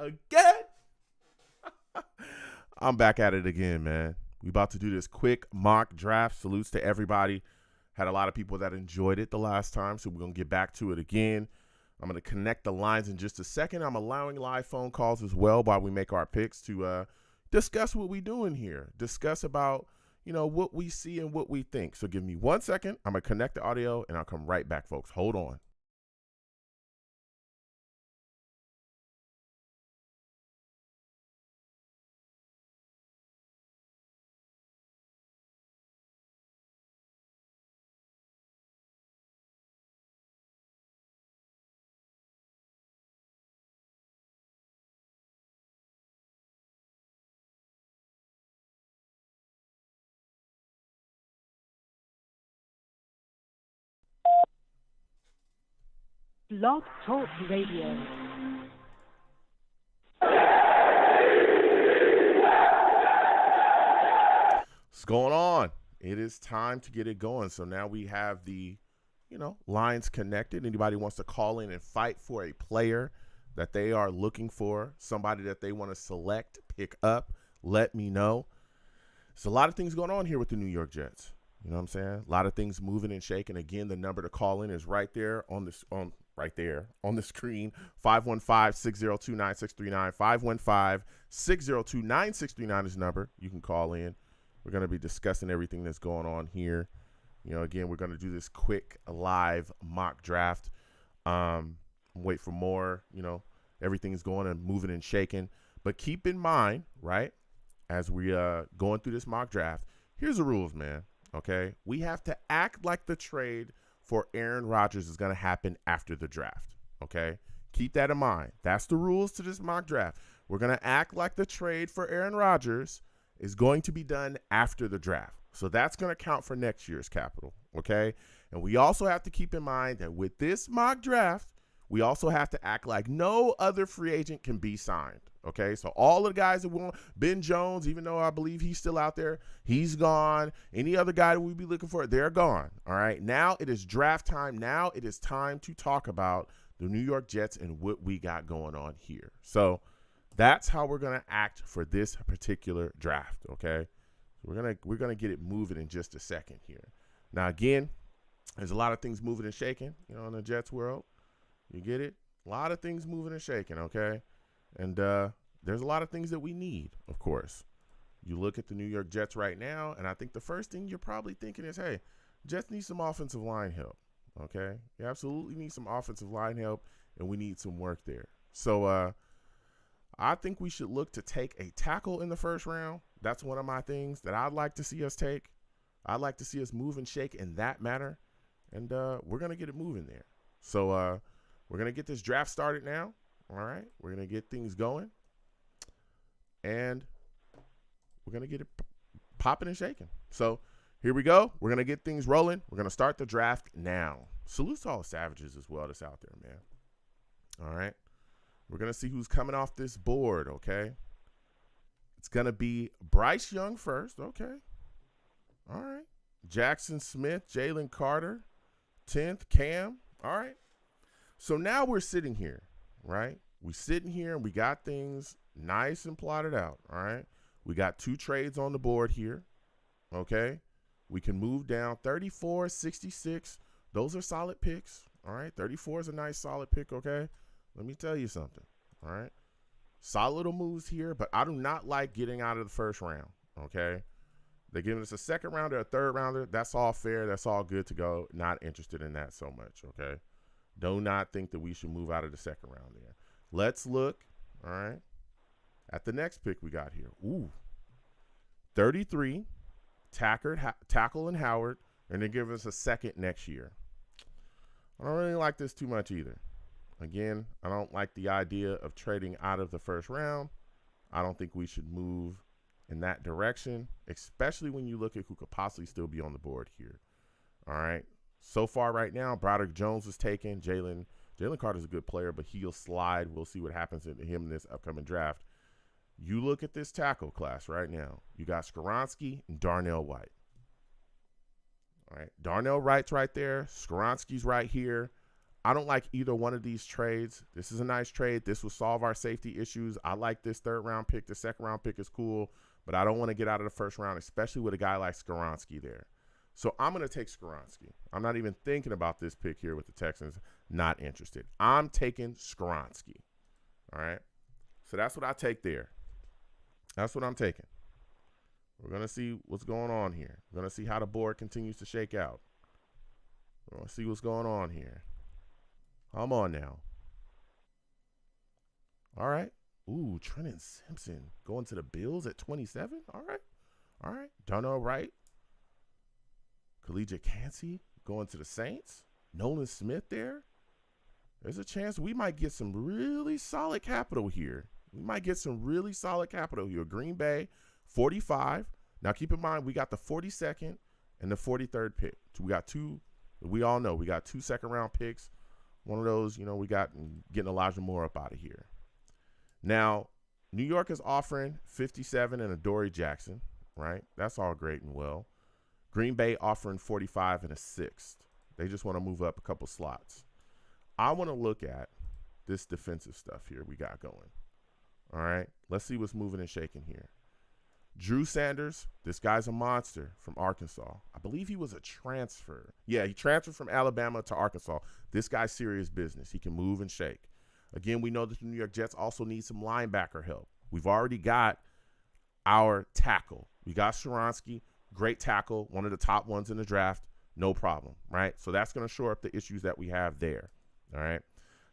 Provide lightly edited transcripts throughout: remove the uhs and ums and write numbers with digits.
again. I'm back at it again, man. We about to do this quick mock draft. Salutes to everybody. Had a lot of people that enjoyed it the last time, so we're going to get back to it again. I'm going to connect the lines in just a second. I'm allowing live phone calls as well while we make our picks to discuss what we're doing here. Discuss about, what we see and what we think. So give me 1 second. I'm going to connect the audio, and I'll come right back, folks. Hold on. Blog Talk Radio. What's going on? It is time to get it going. So now we have the, lines connected. Anybody wants to call in and fight for a player that they are looking for, somebody that they want to select, pick up, let me know. There's a lot of things going on here with the New York Jets. You know what I'm saying? A lot of things moving and shaking. Again, the number to call in is right there on the screen, 515-602-9639. 515-602-9639 is the number. You can call in. We're going to be discussing everything that's going on here. Again, we're going to do this quick live mock draft. Wait for more, everything's going and moving and shaking. But keep in mind, right, as we going through this mock draft, here's the rules, man, okay? We have to act like the trade for Aaron Rodgers is going to happen after the draft, okay? Keep that in mind. That's the rules to this mock draft. We're going to act like the trade for Aaron Rodgers is going to be done after the draft. So that's going to count for next year's capital, okay? And we also have to keep in mind that with this mock draft, we also have to act like no other free agent can be signed, okay? So all of the guys that want, Ben Jones, even though I believe he's still out there, he's gone. Any other guy that we'd be looking for, they're gone, all right? Now it is draft time. Now it is time to talk about the New York Jets and what we got going on here. So that's how we're going to act for this particular draft, okay? We're gonna get it moving in just a second here. Now, again, there's a lot of things moving and shaking, in the Jets world. You get it? A lot of things moving and shaking, okay? And there's a lot of things that we need, of course. You look at the New York Jets right now, and I think the first thing you're probably thinking is, hey, Jets need some offensive line help, okay? You absolutely need some offensive line help, and we need some work there. So I think we should look to take a tackle in the first round. That's one of my things that I'd like to see us take. I'd like to see us move and shake in that manner, and we're going to get it moving there. So we're going to get this draft started now, all right? We're going to get things going, and we're going to get it popping and shaking. So here we go. We're going to get things rolling. We're going to start the draft now. Salute to all the savages as well that's out there, man. All right? We're going to see who's coming off this board, okay? It's going to be Bryce Young first, okay? All right. Jackson Smith, Jalen Carter, 10th, Cam, all right? So now we're sitting here, right? We're sitting here and we got things nice and plotted out, all right? We got 2 trades on the board here, okay? We can move down 34, 66. Those are solid picks, all right? 34 is a nice solid pick, okay? Let me tell you something, all right? Solid little moves here, but I do not like getting out of the first round, okay? They're giving us a second rounder, a third rounder. That's all fair. That's all good to go. Not interested in that so much, okay? Do not think that we should move out of the second round there. Let's look, all right, at the next pick we got here. Ooh, 33, Tackle and Howard, and they give us a second next year. I don't really like this too much either. Again, I don't like the idea of trading out of the first round. I don't think we should move in that direction, especially when you look at who could possibly still be on the board here. All right. So far right now, Broderick Jones is taken. Jalen Carter's a good player, but he'll slide. We'll see what happens to him in this upcoming draft. You look at this tackle class right now. You got Skoronski and Darnell White. All right. Darnell Wright's right there. Skoronski's right here. I don't like either one of these trades. This is a nice trade. This will solve our safety issues. I like this 3rd round pick. The 2nd round pick is cool, but I don't want to get out of the 1st round, especially with a guy like Skoronski there. So I'm going to take Skoronski. I'm not even thinking about this pick here with the Texans. Not interested. I'm taking Skoronski. All right. So that's what I take there. That's what I'm taking. We're going to see what's going on here. We're going to see how the board continues to shake out. We're going to see what's going on here. Come on now. All right. Ooh, Trenton Simpson going to the Bills at 27. All right. All right. Darnell Wright. Collegiate Cansey going to the Saints. Nolan Smith there. There's a chance we might get some really solid capital here. We might get some really solid capital here. Green Bay, 45. Now, keep in mind, we got the 42nd and the 43rd pick. So we got two. We all know we got 2 second-round picks. One of those, we got getting Elijah Moore up out of here. Now, New York is offering 57 and a Dory Jackson, right? That's all great and well. Green Bay offering 45 and a 6th. They just want to move up a couple slots. I want to look at this defensive stuff here we got going. All right, let's see what's moving and shaking here. Drew Sanders, this guy's a monster from Arkansas. I believe he was a transfer. Yeah, he transferred from Alabama to Arkansas. This guy's serious business. He can move and shake. Again, we know that the New York Jets also need some linebacker help. We've already got our tackle. We got Skoronski, great tackle, one of the top ones in the draft, no problem, right? So that's going to shore up the issues that we have there, all right?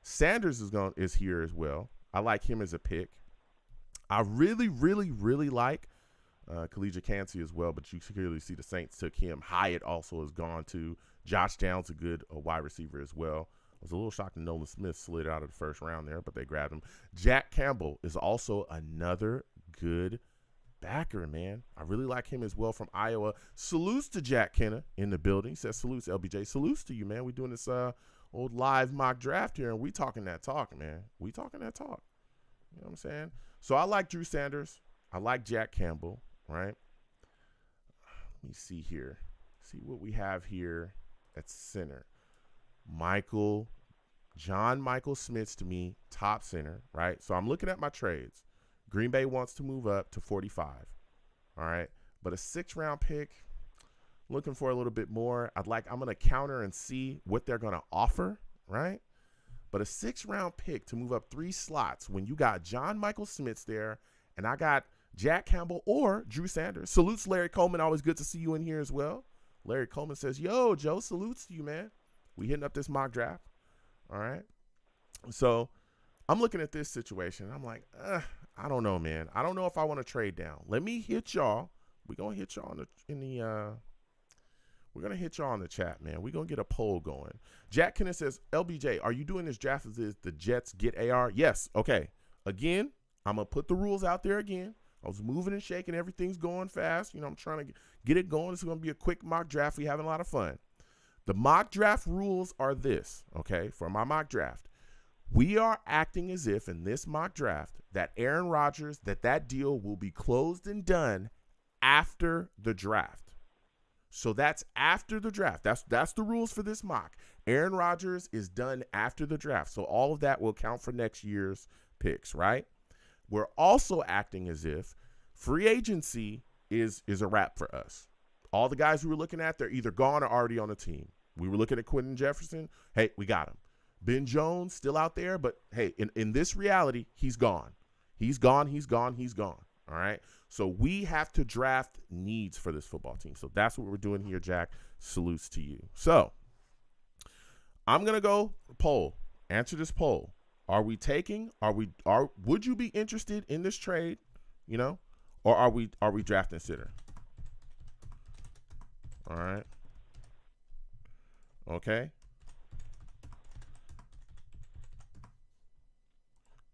Sanders is here as well. I like him as a pick. I really, really, really like Collegiate Cansey as well, but you clearly see the Saints took him. Hyatt also has gone to. Josh Downs, a good wide receiver as well. I was a little shocked that Nolan Smith slid out of the 1st round there, but they grabbed him. Jack Campbell is also another good backer, man. I really like him as well from Iowa. Salutes to Jack Kenna in the building. He says, salutes, LBJ. Salutes to you, man. We're doing this old live mock draft here, and we talking that talk, man. We talking that talk. You know what I'm saying? So I like Drew Sanders. I like Jack Campbell, right? Let me see here. See what we have here at center. John Michael Smith to me, top center, right? So I'm looking at my trades. Green Bay wants to move up to 45, all right? But a 6th-round pick, looking for a little bit more. I'm going to counter and see what they're going to offer, right? But a 6th-round pick to move up 3 slots when you got John Michael Smith there and I got Jack Campbell or Drew Sanders. Salutes Larry Coleman. Always good to see you in here as well. Larry Coleman says, yo, Joe, salutes to you, man. We hitting up this mock draft. All right. So I'm looking at this situation. I'm like, I don't know, man. I don't know if I want to trade down. Let me hit y'all. We're going to hit y'all we're going to hit y'all in the chat, man. We're going to get a poll going. Jack Kenneth says, LBJ, are you doing this draft as the Jets get AR? Yes. Okay. Again, I'm going to put the rules out there again. I was moving and shaking. Everything's going fast. I'm trying to get it going. It's going to be a quick mock draft. We're having a lot of fun. The mock draft rules are this, okay, for my mock draft. We are acting as if in this mock draft that Aaron Rodgers, that deal will be closed and done after the draft. So that's after the draft. That's the rules for this mock. Aaron Rodgers is done after the draft. So all of that will count for next year's picks, right? We're also acting as if free agency is a wrap for us. All the guys we were looking at, they're either gone or already on the team. We were looking at Quentin Jefferson. Hey, we got him. Ben Jones still out there, but hey, in this reality, he's gone. He's gone. All right. So we have to draft needs for this football team. So that's what we're doing here, Jack. Salutes to you. So I'm going to go poll. Answer this poll. Are we taking, would you be interested in this trade, or are we drafting sitter? All right. Okay.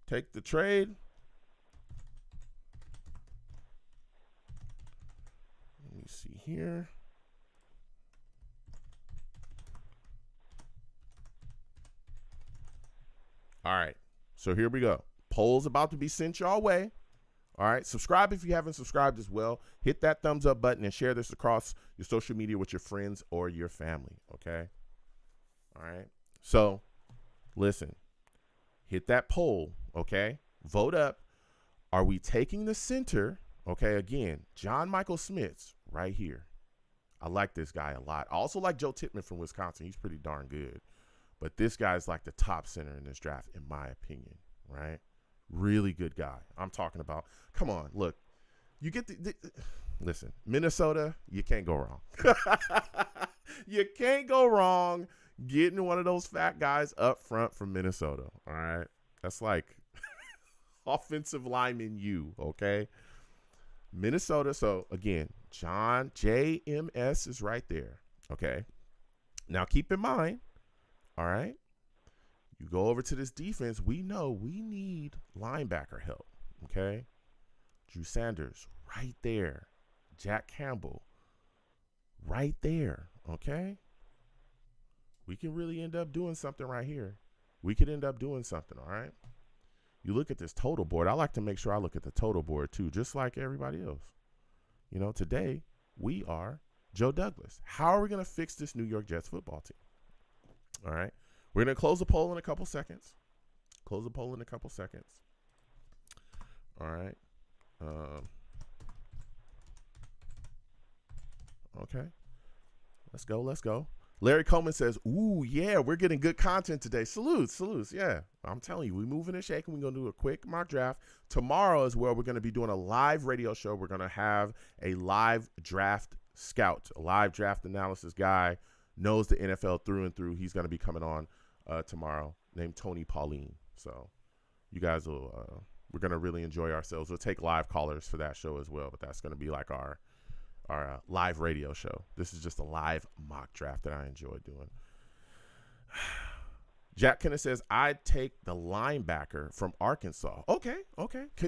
Take the trade. Let me see here. All right. So here we go. Poll's about to be sent y'all way. All right. Subscribe if you haven't subscribed as well. Hit that thumbs up button and share this across your social media with your friends or your family. Okay. All right. So Listen, hit that poll, okay? Vote up. Are we taking the center? Okay, again, John Michael Schmitz right here. I like this guy a lot. I also like Joe Tippmann from Wisconsin. He's pretty darn good. But this guy's like the top center in this draft, in my opinion, right? Really good guy. I'm talking about, come on, look. You get listen, Minnesota, you can't go wrong. You can't go wrong getting one of those fat guys up front from Minnesota, all right? That's like offensive lineman okay? Minnesota, so again, John JMS is right there, okay? Now keep in mind, all right, you go over to this defense, we know we need linebacker help, okay? Drew Sanders, right there. Jack Campbell, right there, okay? We can really end up doing something right here. We could end up doing something, all right? You look at this total board. I like to make sure I look at the total board too, just like everybody else. You know, today we are Joe Douglas. How are we going to fix this New York Jets football team? All right. We're going to close the poll in a couple seconds. Close the poll in a couple seconds. All right. Okay. Let's go. Larry Coleman says, ooh, yeah, we're getting good content today. Salutes. Yeah, I'm telling you, we're moving and shaking. We're going to do a quick mock draft. Tomorrow is where we're going to be doing a live radio show. We're going to have a live draft scout, a live draft analysis guy, knows the NFL through and through. He's going to be coming on tomorrow, named Tony Pauline. So you guys will, we're going to really enjoy ourselves. We'll take live callers for that show as well, but that's going to be like our live radio show. This is just a live mock draft that I enjoy doing. Jack Kenneth says, I'd take the linebacker from Arkansas. Okay.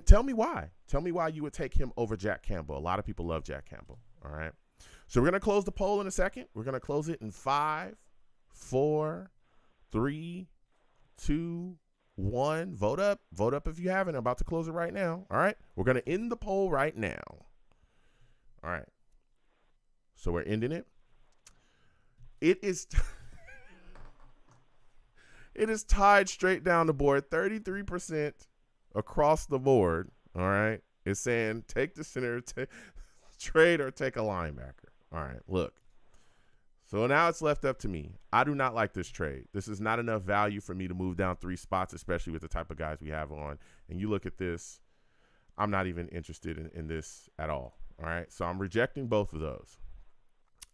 Tell me why. Tell me why you would take him over Jack Campbell. A lot of people love Jack Campbell. All right. So we're going to close the poll in a second. We're going to close it in 5, 4, 3, 2, 1. Vote up. Vote up if you haven't. I'm about to close it right now. All right. We're going to end the poll right now. All right. So we're ending it. It is it is tied straight down the board, 33% across the board. All right. It's saying take the center, trade or take a linebacker. All right. Look. So now it's left up to me. I do not like this trade. This is not enough value for me to move down 3 spots, especially with the type of guys we have on. And you look at this, I'm not even interested in this at all. All right. So I'm rejecting both of those.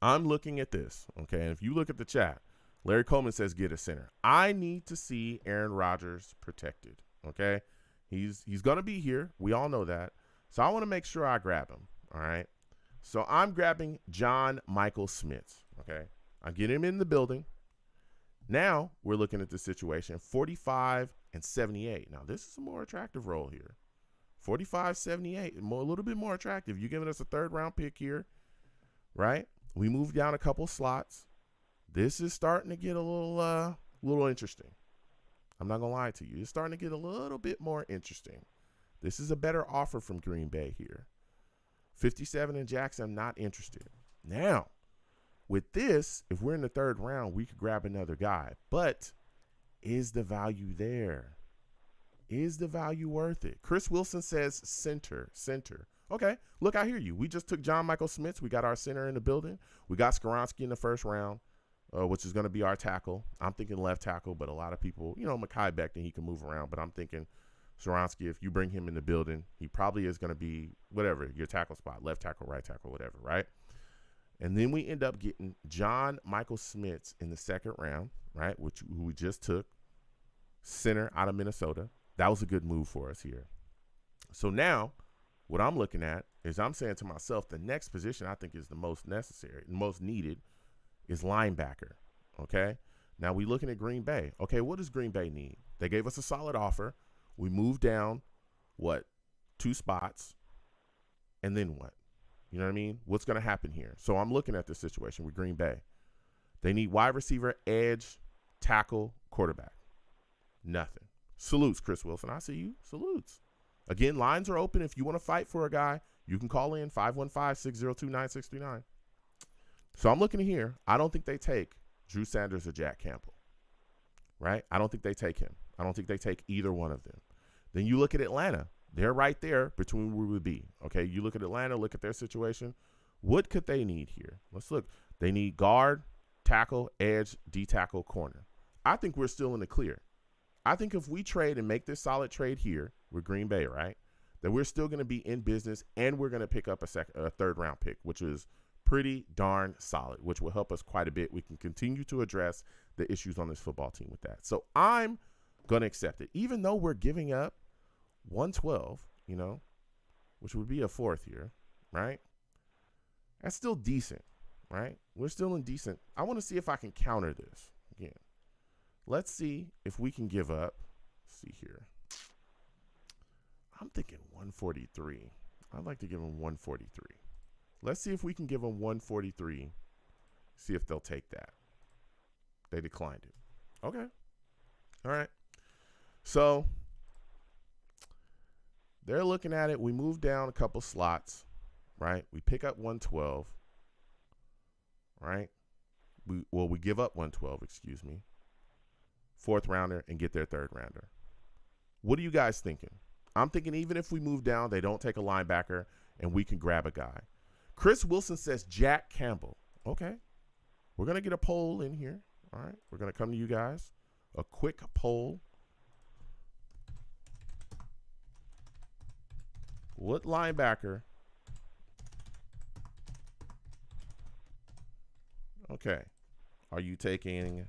I'm looking at this, okay? And if you look at the chat, Larry Coleman says get a center. I need to see Aaron Rodgers protected, okay? He's going to be here. We all know that. So I want to make sure I grab him, all right? So I'm grabbing John Michael Schmitz, okay? I get him in the building. Now we're looking at the situation, 45 and 78. Now this is a more attractive role here. 45, 78, a little bit more attractive. You're giving us a 3rd round pick here, right? We moved down a couple slots. This is starting to get a little interesting. I'm not going to lie to you. It's starting to get a little bit more interesting. This is a better offer from Green Bay here. 57 in Jackson, I'm not interested. Now, with this, if we're in the 3rd round, we could grab another guy. But is the value there? Is the value worth it? Chris Wilson says center. Okay, look, I hear you. We just took John Michael Schmitz. We got our center in the building. We got Skoronski in the 1st round, which is going to be our tackle. I'm thinking left tackle, but a lot of people, Mekhi Becton, he can move around. But I'm thinking Skoronski, if you bring him in the building, he probably is going to be whatever, your tackle spot, left tackle, right tackle, whatever, right? And then we end up getting John Michael Schmitz in the 2nd round, right, who we just took, center out of Minnesota. That was a good move for us here. So now what I'm looking at is I'm saying to myself, the next position I think is the most necessary, the most needed is linebacker, okay? Now we're looking at Green Bay. Okay, what does Green Bay need? They gave us a solid offer. We moved down, 2 spots, and then what? You know what I mean? What's going to happen here? So I'm looking at this situation with Green Bay. They need wide receiver, edge, tackle, quarterback. Nothing. Salutes, Chris Wilson. I see you. Salutes. Again, lines are open. If you want to fight for a guy, you can call in 515-602-9639. So I'm looking here. I don't think they take Drew Sanders or Jack Campbell, right? I don't think they take him. I don't think they take either one of them. Then you look at Atlanta. They're right there between where we would be. Okay, you look at Atlanta, look at their situation. What could they need here? Let's look. They need guard, tackle, edge, D-tackle, corner. I think we're still in the clear. I think if we trade and make this solid trade here with Green Bay, right, that we're still going to be in business and we're going to pick up a third-round pick, which is pretty darn solid, which will help us quite a bit. We can continue to address the issues on this football team with that. So I'm going to accept it, even though we're giving up 112, you know, which would be a fourth here, right? That's still decent, right? We're still in decent. I want to see if I can counter this again. Let's see if we can give up. Let's see here. I'm thinking 143. I'd like to give them 143. Let's see if we can give them 143. See if they'll take that. They declined it. Okay. All right. So they're looking at it. We move down a couple slots, right? We pick up 112, right? We give up 112, excuse me. Fourth rounder and get their third rounder. What are you guys thinking? I'm thinking even if we move down, they don't take a linebacker and we can grab a guy. Chris Wilson says Jack Campbell. Okay. We're going to get a poll in here. All right. We're going to come to you guys. A quick poll. What linebacker? Okay. Are you taking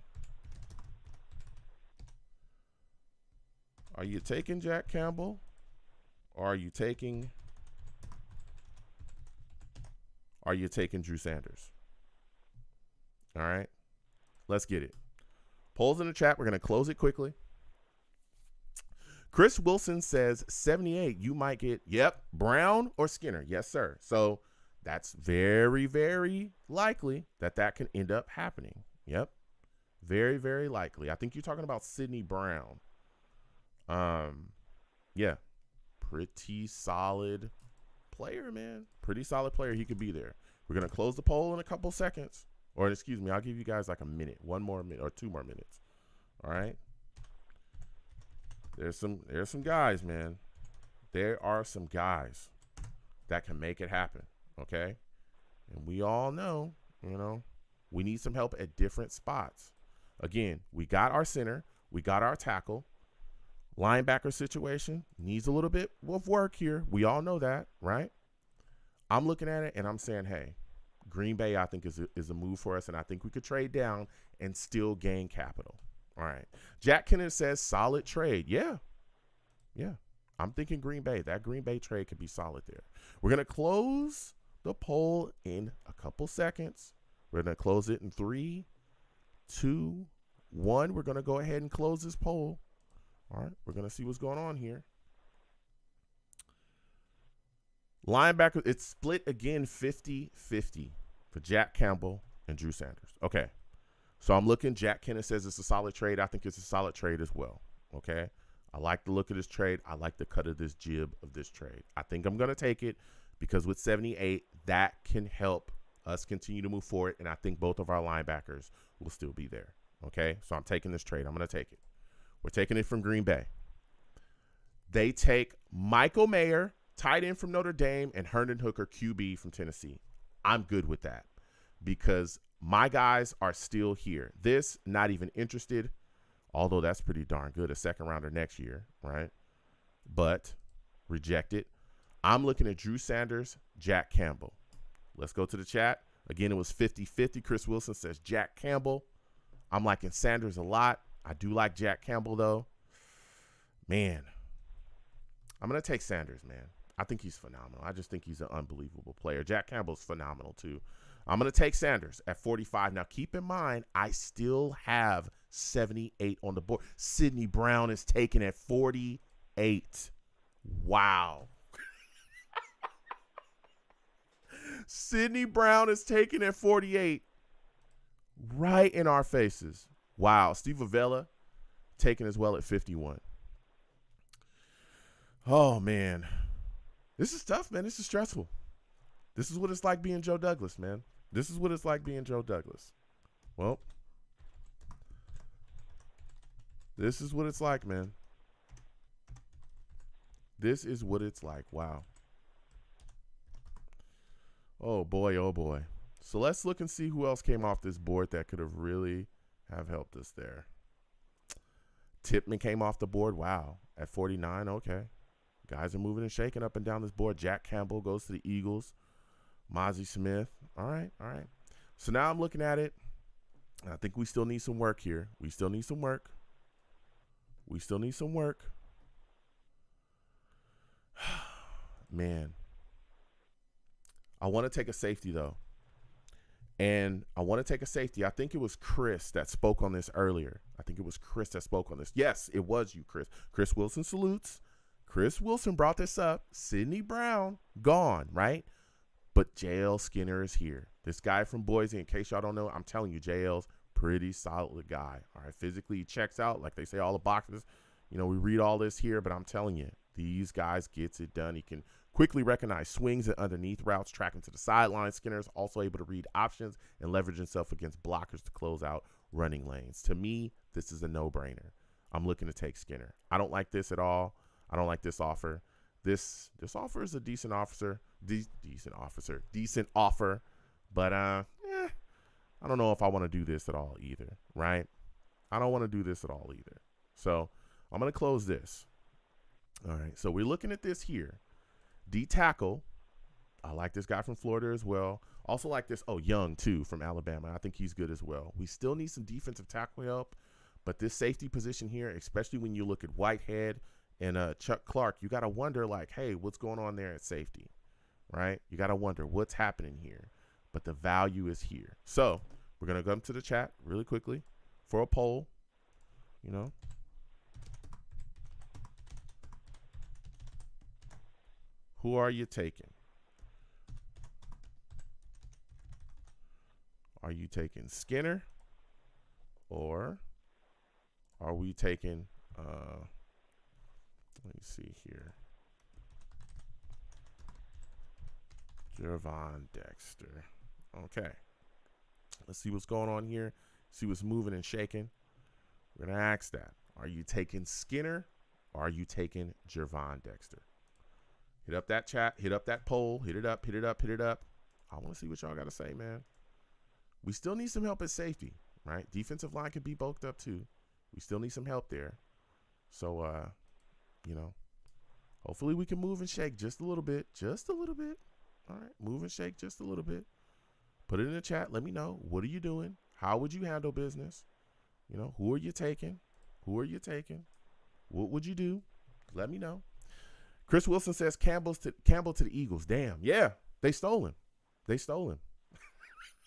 Jack Campbell? Or are you taking Drew Sanders? All right. Let's get it. Polls in the chat. We're going to close it quickly. Chris Wilson says 78. You might get, Brown or Skinner. Yes, sir. So that's very, very likely that can end up happening. Yep. Very, very likely. I think you're talking about Sidney Brown. Yeah. Pretty solid player, man. Pretty solid player. He could be there. We're going to close the poll in a couple seconds. Or excuse me, I'll give you guys like a minute. 1 more minute or 2 more minutes. All right. There's some guys, man. There are some guys that can make it happen. Okay. And we all know, we need some help at different spots. Again, we got our center. We got our tackle. Linebacker situation needs a little bit of work here. We all know that, right? I'm looking at it and I'm saying, hey, Green Bay, I think, is a move for us, and I think we could trade down and still gain capital. All right. Jack Kennedy says solid trade. Yeah. I'm thinking Green Bay. That Green Bay trade could be solid there. We're going to close the poll in a couple seconds. We're going to close it in 3, 2, 1. We're going to go ahead and close this poll. All right. We're going to see what's going on here. Linebacker, it's split again 50-50 for Jack Campbell and Drew Sanders. Okay. So I'm looking. Jack Kennedy says it's a solid trade. I think it's a solid trade as well. Okay. I like the look of this trade. I like the cut of this jib of this trade. I think I'm going to take it because with 78, that can help us continue to move forward. And I think both of our linebackers will still be there. Okay. So I'm taking this trade. I'm going to take it. We're taking it from Green Bay. They take Michael Mayer, tight end from Notre Dame, and Herndon Hooker, QB from Tennessee. I'm good with that because my guys are still here. This, not even interested, although that's pretty darn good. A second rounder next year, right? But reject it. I'm looking at Drew Sanders, Jack Campbell. Let's go to the chat. Again, it was 50-50. Chris Wilson says Jack Campbell. I'm liking Sanders a lot. I do like Jack Campbell, though. Man, I'm going to take Sanders, man. I think he's phenomenal. I just think he's an unbelievable player. Jack Campbell's phenomenal, too. I'm going to take Sanders at 45. Now, keep in mind, I still have 78 on the board. Sidney Brown is taken at 48. Wow. Sidney Brown is taken at 48. Right in our faces. Wow. Steve Avella taken as well at 51. Oh, man. This is tough, man. This is stressful. This is what it's like being Joe Douglas, man. This is what it's like being Joe Douglas. Well, This is what it's like, man. This is what it's like. Wow. Oh boy, oh boy. So let's look and see who else came off this board that could have really have helped us there. Tipman came off the board. Wow. At 49, okay. Guys are moving and shaking up and down this board. Jack Campbell goes to the Eagles. Mozzie Smith. All right, all right. So now I'm looking at it. I think we still need some work here. We still need some work. We still need some work. Man. I want to take a safety, though. And I want to take a safety. I think it was Chris that spoke on this earlier. Yes, it was you, Chris. Chris Wilson salutes. Chris Wilson brought this up. Sidney Brown, gone, right? But JL Skinner is here. This guy from Boise, in case y'all don't know, I'm telling you, JL's pretty solid guy. All right, physically he checks out. Like they say, all the boxes. You know, we read all this here, but I'm telling you, these guys gets it done. He can quickly recognize swings and underneath routes, tracking to the sideline. Skinner's also able to read options and leverage himself against blockers to close out running lanes. To me, this is a no-brainer. I'm looking to take Skinner. I don't like this at all. I don't like this offer. This offer is a decent offer, but I don't know if I want to do this at all either, right? I don't want to do this at all either. So I'm going to close this. All right, so we're looking at this here. D tackle. I like this guy from Florida as well. Also like this, Young too from Alabama. I think he's good as well. We still need some defensive tackle help, but this safety position here, especially when you look at Whitehead and Chuck Clark, you got to wonder like, hey, what's going on there at safety, right? You got to wonder what's happening here, but the value is here. So we're going to come to the chat really quickly for a poll, you know. Who are you taking? Are you taking Skinner or are we taking, let me see here, Gervon Dexter? Okay. Let's see what's going on here. See what's moving and shaking. We're going to ask that. Are you taking Skinner or are you taking Gervon Dexter? Hit up that chat. Hit up that poll. Hit it up. Hit it up. Hit it up. I want to see what y'all got to say, man. We still need some help at safety, right? Defensive line could be bulked up too. We still need some help there. So, you know, hopefully we can move and shake just a little bit. Just a little bit. All right. Move and shake just a little bit. Put it in the chat. Let me know. What are you doing? How would you handle business? You know, who are you taking? Who are you taking? What would you do? Let me know. Chris Wilson says Campbell to the Eagles. Damn. Yeah. They stole him. They stole him.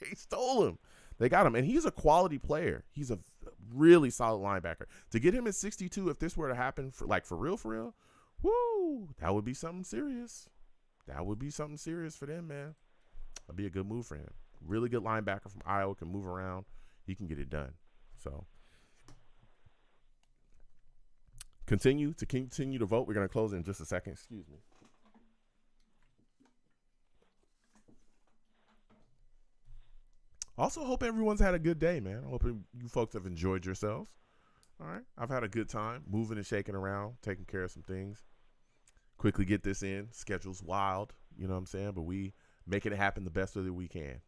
They stole him. They got him. And he's a quality player. He's a really solid linebacker. To get him at 62, if this were to happen for real, whoo, that would be something serious. That would be something serious for them, man. That'd be a good move for him. Really good linebacker from Iowa, can move around. He can get it done. So continue to vote. We're going to close in just a second. Excuse me. Also, hope everyone's had a good day, man. I hope you folks have enjoyed yourselves. All right. I've had a good time moving and shaking around, taking care of some things. Quickly get this in. Schedule's wild, you know what I'm saying? But we making it happen the best way that we can.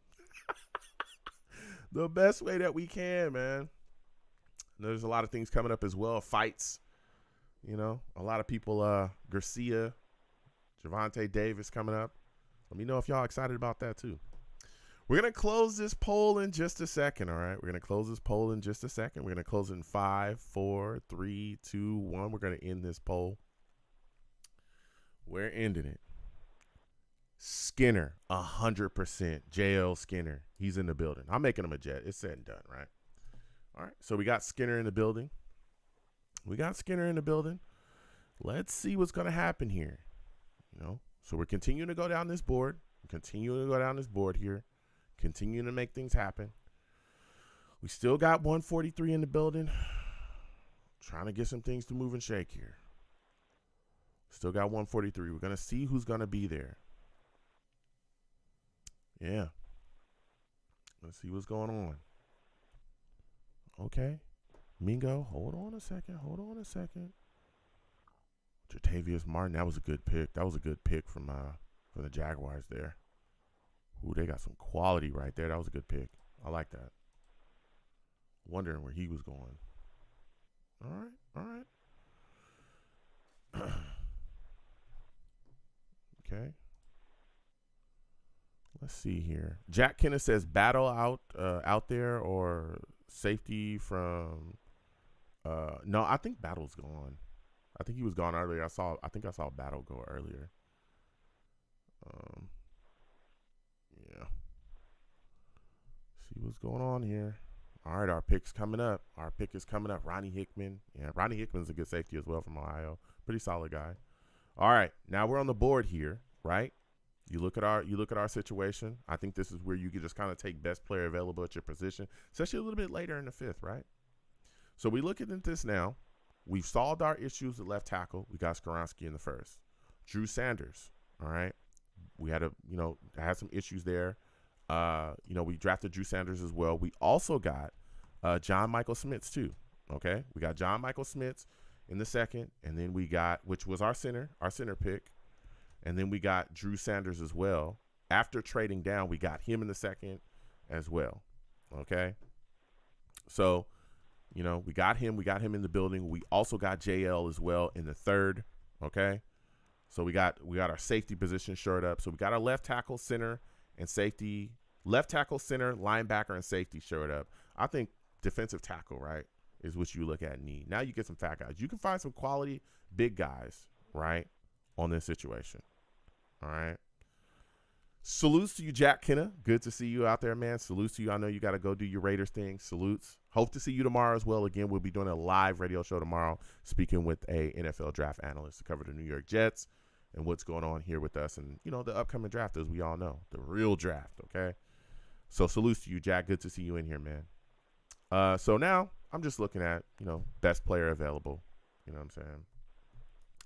The best way that we can, man. There's a lot of things coming up as well. Fights, you know. A lot of people, Garcia, Javante Davis coming up. Let me know if y'all excited about that too. We're going to close this poll in just a second, all right? We're going to close this poll in just a second. We're going to close in 5, 4, 3, 2, 1. We're going to end this poll. We're ending it. Skinner, 100%. JL Skinner. He's in the building. I'm making him a Jet. It's said and done, right? All right, so we got Skinner in the building. Let's see what's going to happen here. You know, so we're continuing to go down this board. Here. Continuing to make things happen. We still got 143 in the building. Trying to get some things to move and shake here. Still got 143. We're going to see who's going to be there. Yeah. Let's see what's going on. Okay. Mingo, hold on a second. Jatavius Martin, that was a good pick. That was a good pick from the Jaguars there. Ooh, they got some quality right there. That was a good pick. I like that. Wondering where he was going. All right. Okay. Let's see here. Jack Kenneth says battle out there or safety from. No, I think battle's gone. I think he was gone earlier. I think I saw battle go earlier. Yeah. See what's going on here. All right, our pick's coming up. Ronnie Hickman. Yeah, Ronnie Hickman's a good safety as well from Ohio. Pretty solid guy. All right, now we're on the board here, right? You look at our situation. I think this is where you can just kind of take best player available at your position, especially a little bit later in the fifth, right? So we look at this now. We've solved our issues at left tackle. We got Skoronski in the first. Drew Sanders, all right? We had had some issues there. We drafted Drew Sanders as well. We also got John Michael Smits too, okay? We got John Michael Smits in the second, and then we got, which was our center pick, and then we got Drew Sanders as well. After trading down, we got him in the second as well, okay? So, we got him in the building. We also got JL as well in the third, okay? So we got our safety position shored up. So we got our left tackle, center, and safety. Left tackle, center, linebacker, and safety shored up. I think defensive tackle, right, is what you look at need. Now you get some fat guys. You can find some quality big guys, right, on this situation. All right. Salutes to you, Jack Kenna. Good to see you out there, man. Salutes to you. I know you got to go do your Raiders thing. Salutes. Hope to see you tomorrow as well. Again, we'll be doing a live radio show tomorrow, speaking with a NFL draft analyst to cover the New York Jets and what's going on here with us and, the upcoming draft, as we all know, the real draft, okay? So salutes to you, Jack. Good to see you in here, man. So now I'm just looking at, best player available. You know what I'm saying?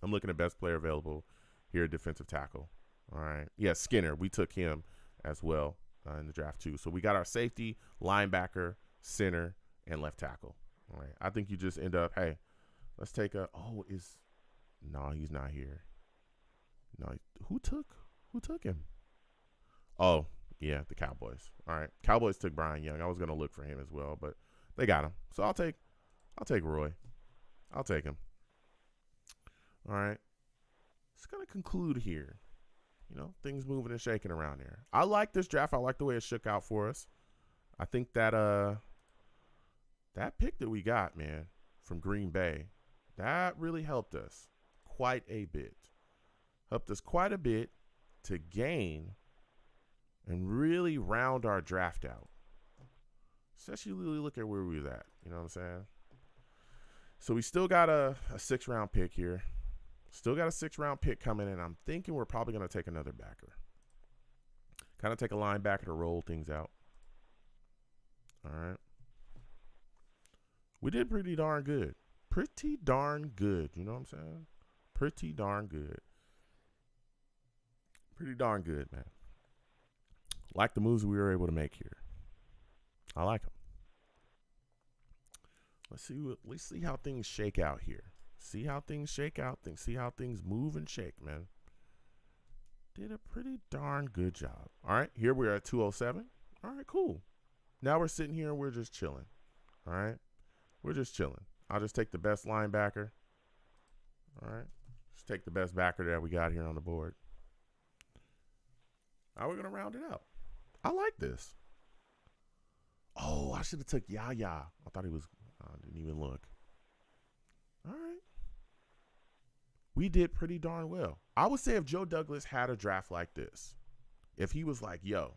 I'm looking at best player available here at defensive tackle. All right. Yeah, Skinner. We took him as well in the draft too. So we got our safety, linebacker, center, and left tackle. All right. I think you just end up, hey, let's take no, he's not here. No, who took him? Oh, yeah, the Cowboys. All right. Cowboys took Brian Young. I was going to look for him as well, but they got him. So I'll take Roy. I'll take him. All right. It's going to conclude here. Things moving and shaking around there. I like this draft. I like the way it shook out for us. I think that that pick that we got, man, from Green Bay, that really helped us quite a bit. Helped us quite a bit to gain and really round our draft out. Especially really look at where we was at. You know what I'm saying? So we still got a 6th-round pick here. Still got a 6th-round pick coming in. I'm thinking we're probably going to take another backer. Kind of take a linebacker to roll things out. All right. We did pretty darn good. Pretty darn good. You know what I'm saying? Pretty darn good. Pretty darn good, man. Like the moves we were able to make here. I like them. Let's see how things shake out here. See how things shake out. See how things move and shake, man. Did a pretty darn good job. All right, here we are at 207. All right, cool. Now we're sitting here and we're just chilling. All right, we're just chilling. I'll just take the best linebacker. All right, just take the best backer that we got here on the board. Now we're going to round it out. I like this. Oh, I should have took Yaya. I thought he was, I didn't even look. All right. We did pretty darn well. I would say if Joe Douglas had a draft like this, if he was like, yo,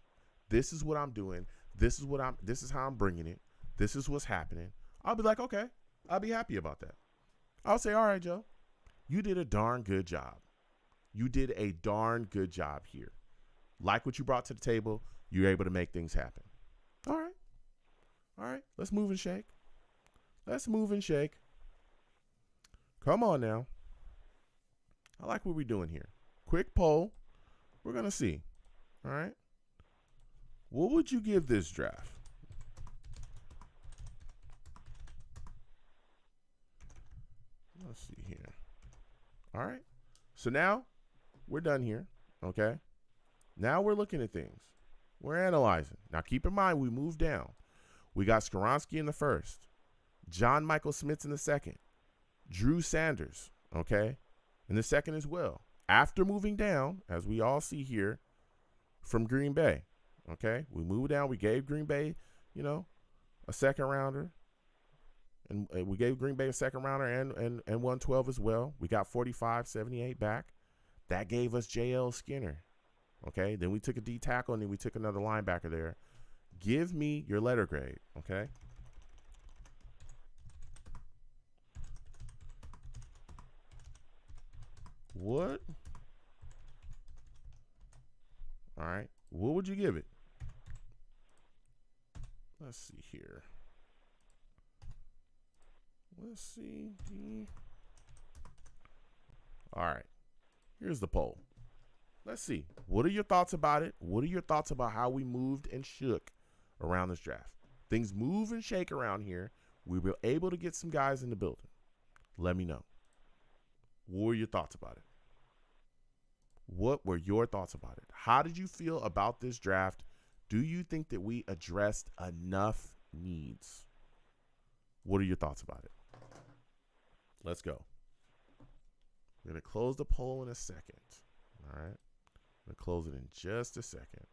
this is what I'm doing. This is how I'm bringing it. This is what's happening. I'll be like, okay, I'll be happy about that. I'll say, all right, Joe, you did a darn good job. You did a darn good job here. Like what you brought to the table, you're able to make things happen. All right. All right. Let's move and shake. Let's move and shake. Come on now. I like what we're doing here. Quick poll. We're going to see. All right. What would you give this draft? All right. So now we're done here. Okay. Now we're looking at things. We're analyzing. Now keep in mind we moved down. We got Skoronski in the first, John Michael Schmitz in the second, Drew Sanders, okay, in the second as well. After moving down, as we all see here, from Green Bay, okay, we moved down. We gave Green Bay, a second rounder, and we gave Green Bay a second rounder and 112 as well. We got 45-78 back. That gave us J.L. Skinner, okay. Then we took a D tackle, and then we took another linebacker there. Give me your letter grade, okay. What? All right. What would you give it? Let's see here. Let's see. All right. Here's the poll. Let's see. What are your thoughts about it? What are your thoughts about how we moved and shook around this draft? Things move and shake around here. We were able to get some guys in the building. Let me know. What were your thoughts about it? What were your thoughts about it? How did you feel about this draft? Do you think that we addressed enough needs? What are your thoughts about it? Let's go. We're going to close the poll in a second. All right. I'm going to close it in just a second.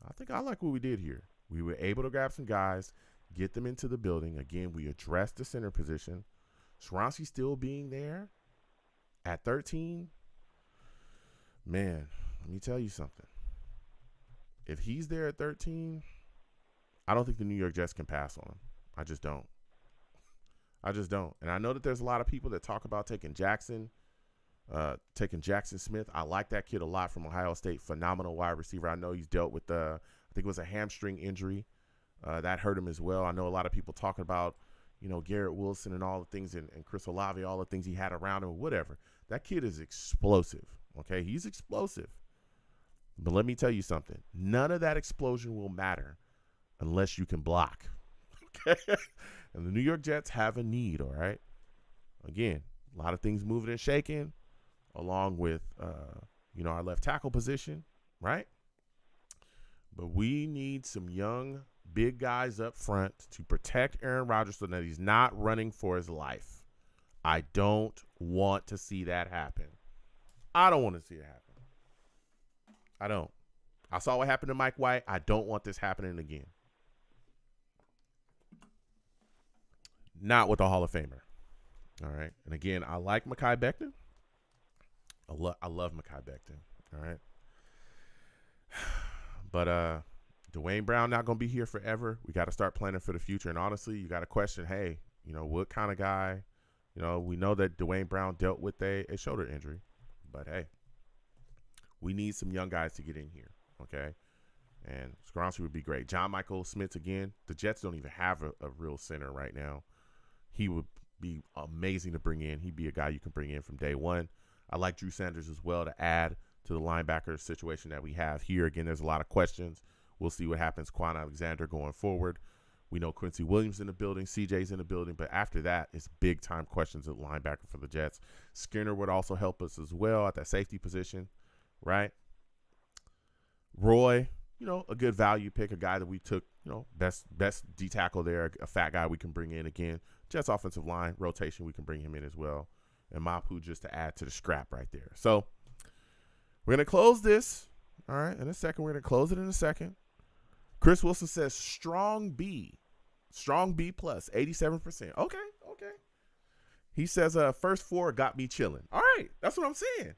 I think I like what we did here. We were able to grab some guys, get them into the building. Again, we addressed the center position. Skoronski still being there at 13. Man, let me tell you something. If he's there at 13, I don't think the New York Jets can pass on him. I just don't. And I know that there's a lot of people that talk about taking Jackson Smith. I like that kid a lot from Ohio State. Phenomenal wide receiver. I know he's dealt with I think it was a hamstring injury. That hurt him as well. I know a lot of people talking about, Garrett Wilson and all the things and Chris Olave, all the things he had around him, whatever. That kid is explosive, okay? He's explosive. But let me tell you something. None of that explosion will matter unless you can block, okay? And the New York Jets have a need, all right? Again, a lot of things moving and shaking along with, our left tackle position, right? But we need some young, big guys up front to protect Aaron Rodgers so that he's not running for his life. I don't want to see that happen. I don't want to see it happen. I don't. I saw what happened to Mike White. I don't want this happening again. Not with a Hall of Famer. All right. And again, I like Mekhi Becton. I love Mekhi Becton. All right. But Dwayne Brown not going to be here forever. We got to start planning for the future. And honestly, you got to question, hey, what kind of guy, we know that Dwayne Brown dealt with a shoulder injury. But, hey, we need some young guys to get in here, okay? And Skoronski would be great. John Michael Schmitz, again, the Jets don't even have a real center right now. He would be amazing to bring in. He'd be a guy you can bring in from day one. I like Drew Sanders as well to add to the linebacker situation that we have here. Again, there's a lot of questions. We'll see what happens. Quan Alexander going forward. We know Quincy Williams in the building. CJ's in the building. But after that, it's big-time questions at linebacker for the Jets. Skinner would also help us as well at that safety position, right? Roy, a good value pick, a guy that we took, best D tackle there, a fat guy we can bring in again. Jets offensive line rotation, we can bring him in as well. And Mapu just to add to the scrap right there. So we're going to close this. All right. In a second, we're going to close it in a second. Chris Wilson says strong B plus 87%. Okay. He says, first four got me chilling. All right. That's what I'm saying.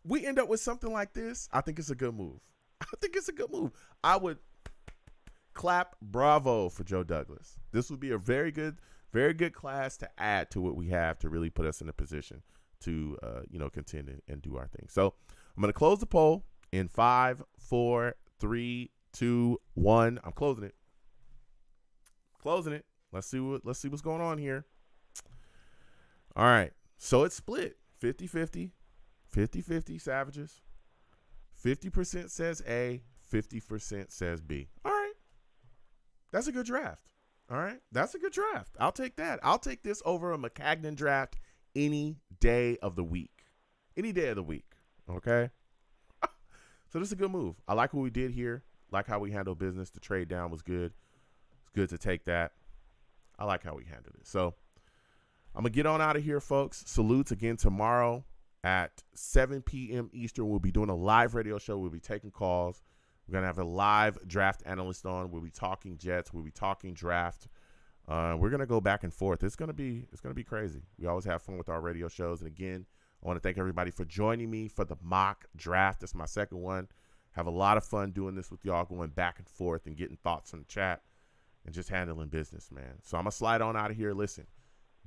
We end up with something like this. I think it's a good move. I would clap bravo for Joe Douglas. This would be a very good class to add to what we have to really put us in a position to, contend and do our thing. So I'm going to close the poll in 5, 4, 3, 2, 1. I'm closing it. Let's see what's going on here. All right. So it's split 50-50. 50-50 Savages. 50% says A, 50% says B. All right. That's a good draft. All right. That's a good draft. I'll take that. I'll take this over a McCagnon draft any day of the week. Any day of the week. Okay? So this is a good move. I like what we did here. Like how we handled business. The trade down was good. It's good to take that. I like how we handled it. So I'm going to get on out of here, folks. Salutes again tomorrow at 7 p.m. Eastern. We'll be doing a live radio show. We'll be taking calls. We're going to have a live draft analyst on. We'll be talking Jets. We'll be talking draft. We're going to go back and forth. It's going to be crazy. We always have fun with our radio shows. And again, I want to thank everybody for joining me for the mock draft. That's my second one. Have a lot of fun doing this with y'all, going back and forth and getting thoughts in the chat and just handling business, man. So I'm going to slide on out of here. Listen,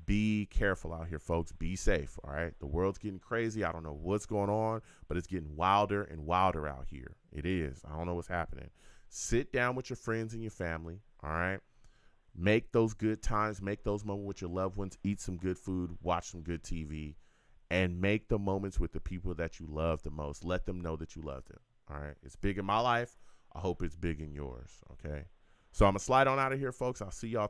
be careful out here, folks. Be safe, all right? The world's getting crazy. I don't know what's going on, but it's getting wilder and wilder out here. It is. I don't know what's happening. Sit down with your friends and your family, all right? Make those good times. Make those moments with your loved ones. Eat some good food. Watch some good TV. And make the moments with the people that you love the most. Let them know that you love them, all right? It's big in my life. I hope it's big in yours, okay? So I'm going to slide on out of here, folks. I'll see y'all